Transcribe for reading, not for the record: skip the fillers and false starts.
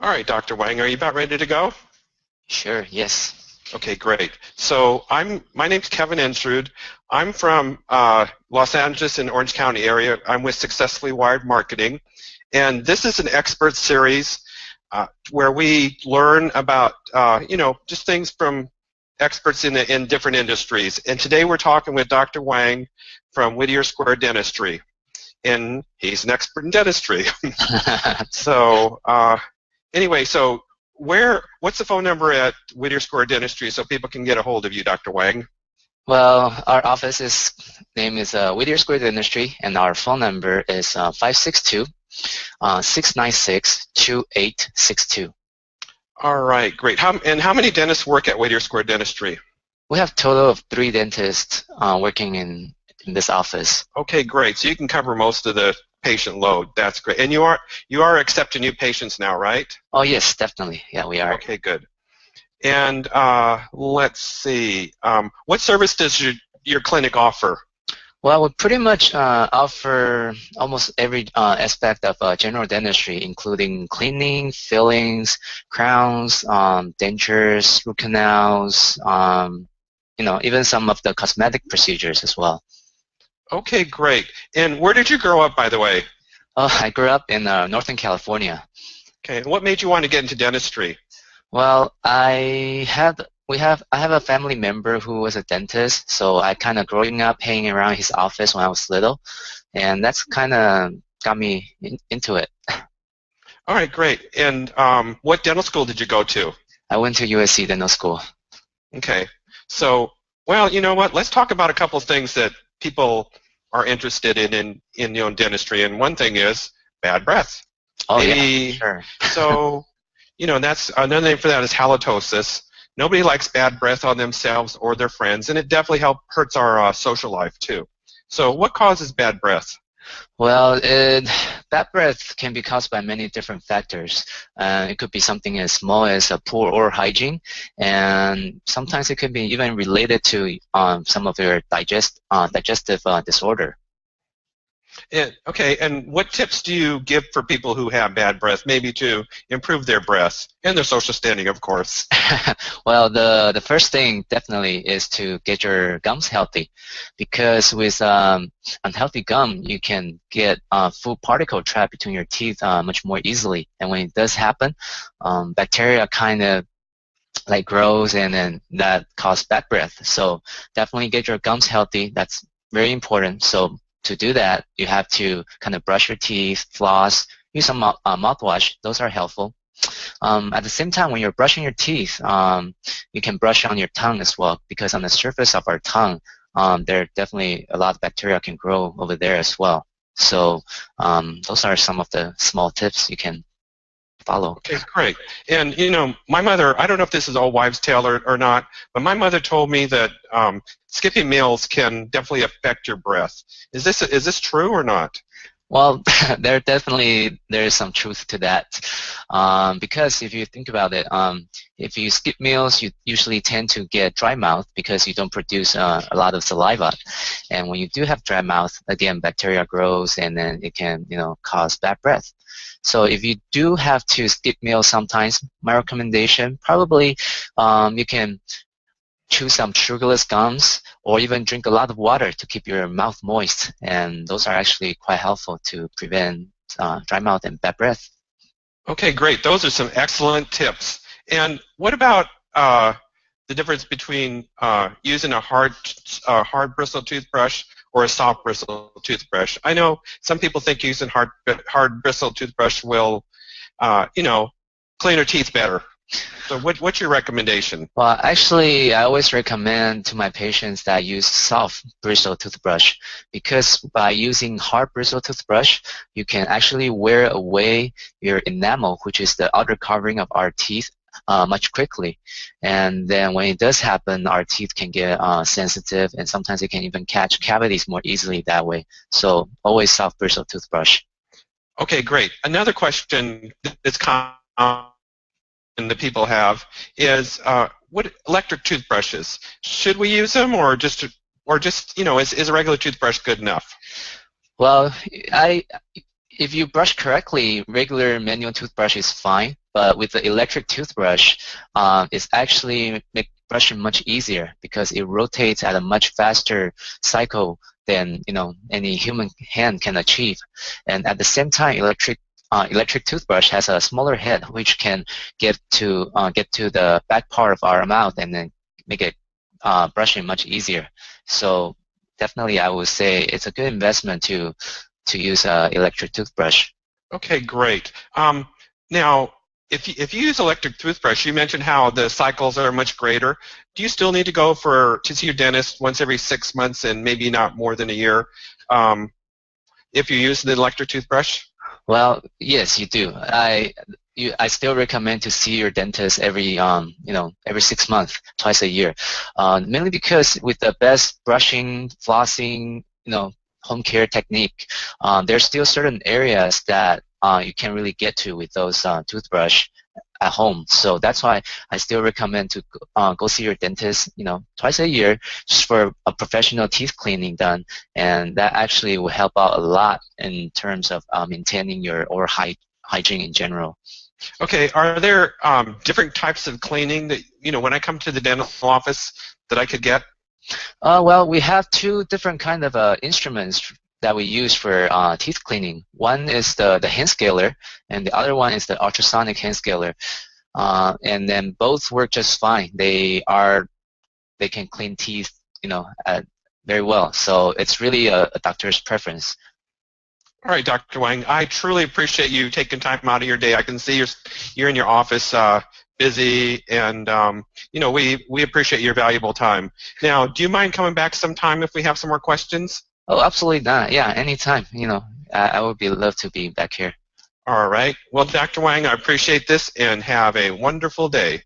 All right, Dr. Wang, are you about ready to go? Sure, yes. Okay, great. So my name's Kevin Ensrud. I'm from Los Angeles and Orange County area. I'm with Successfully Wired Marketing, and this is an expert series where we learn about just things from experts in different industries. And today we're talking with Dr. Wang from Whittier Square Dentistry, and he's an expert in dentistry. So anyway, so what's the phone number at Whittier Square Dentistry so people can get a hold of you, Dr. Wang? Well, our office's name is Whittier Square Dentistry, and our phone number is 562 696 2862. All right, great. How many dentists work at Whittier Square Dentistry? We have a total of 3 dentists working in this office. Okay, great. So you can cover most of the patient load. That's great. And you are accepting new patients now, right? Oh, yes, definitely. Yeah, we are. Okay, good. And let's see. What service does your clinic offer? Well, we pretty much offer almost every aspect of general dentistry, including cleaning, fillings, crowns, dentures, root canals, even some of the cosmetic procedures as well. Okay, great. And where did you grow up, by the way? I grew up in Northern California. Okay, and what made you want to get into dentistry? Well, I have a family member who was a dentist, so I kind of growing up hanging around his office when I was little, and that's kind of got me into it. All right, great. And what dental school did you go to? I went to USC Dental School. Okay. So, well, you know what? Let's talk about a couple of things that people are interested in dentistry. And one thing is bad breath. Oh, Maybe, yeah, sure. so, that's another name for that is halitosis. Nobody likes bad breath on themselves or their friends, and it definitely hurts our social life too. So, what causes bad breath? Well, bad breath can be caused by many different factors. It could be something as small as a poor oral hygiene, and sometimes it could be even related to some of your digestive disorder. Okay, and what tips do you give for people who have bad breath, maybe to improve their breath and their social standing, of course? Well, the first thing definitely is to get your gums healthy, because with unhealthy gum, you can get food particle trapped between your teeth much more easily. And when it does happen, bacteria kind of like grows, and then that causes bad breath. So definitely get your gums healthy. That's very important. So to do that, you have to kind of brush your teeth, floss, use some mouthwash. Those are helpful. At the same time, when you're brushing your teeth, you can brush on your tongue as well, because on the surface of our tongue, there definitely a lot of bacteria can grow over there as well. So those are some of the small tips you can follow. Okay, great. And my mother, I don't know if this is all wives' tale or not, but my mother told me that skipping meals can definitely affect your breath. Is this true or not? Well, there is some truth to that, because if you think about it, if you skip meals, you usually tend to get dry mouth because you don't produce a lot of saliva, and when you do have dry mouth, again, bacteria grows, and then it can cause bad breath. So if you do have to skip meals sometimes, my recommendation probably you can chew some sugarless gums, or even drink a lot of water to keep your mouth moist, and those are actually quite helpful to prevent dry mouth and bad breath. Okay, great. Those are some excellent tips. And what about the difference between using a hard bristle toothbrush or a soft bristle toothbrush? I know some people think using hard bristle toothbrush will, clean your teeth better. So what's your recommendation? Well, actually, I always recommend to my patients that use soft bristle toothbrush, because by using hard bristle toothbrush, you can actually wear away your enamel, which is the outer covering of our teeth, much quickly. And then when it does happen, our teeth can get sensitive, and sometimes it can even catch cavities more easily that way. So always soft bristle toothbrush. Okay, great. Another question that's common that people have is what electric toothbrushes, should we use them, or just is a regular toothbrush good enough? Well, if you brush correctly, regular manual toothbrush is fine, but with the electric toothbrush, it's actually make brushing much easier because it rotates at a much faster cycle than any human hand can achieve. And at the same time, electric toothbrush has a smaller head which can get to the back part of our mouth and then make it brushing much easier. So definitely, I would say it's a good investment to use an electric toothbrush. Okay, great. Now, if you use electric toothbrush, you mentioned how the cycles are much greater. Do you still need to go to see your dentist once every 6 months and maybe not more than a year if you use the electric toothbrush? Well, yes, you do. I still recommend to see your dentist every 6 months, twice a year, mainly because with the best brushing, flossing, home care technique, there's still certain areas that you can't really get to with those toothbrush at home. So that's why I still recommend to go see your dentist, twice a year, just for a professional teeth cleaning done, and that actually will help out a lot in terms of maintaining your oral hygiene in general. Okay, are there different types of cleaning that, when I come to the dental office that I could get? Well, we have two different kind of instruments that we use for teeth cleaning. One is the hand scaler, and the other one is the ultrasonic hand scaler. And then both work just fine. They can clean teeth, very well. So it's really a doctor's preference. All right, Dr. Wang, I truly appreciate you taking time out of your day. I can see you're in your office busy, and we appreciate your valuable time. Now, do you mind coming back sometime if we have some more questions? Oh, absolutely not. Yeah, anytime. I would love to be back here. All right. Well, Dr. Wang, I appreciate this, and have a wonderful day.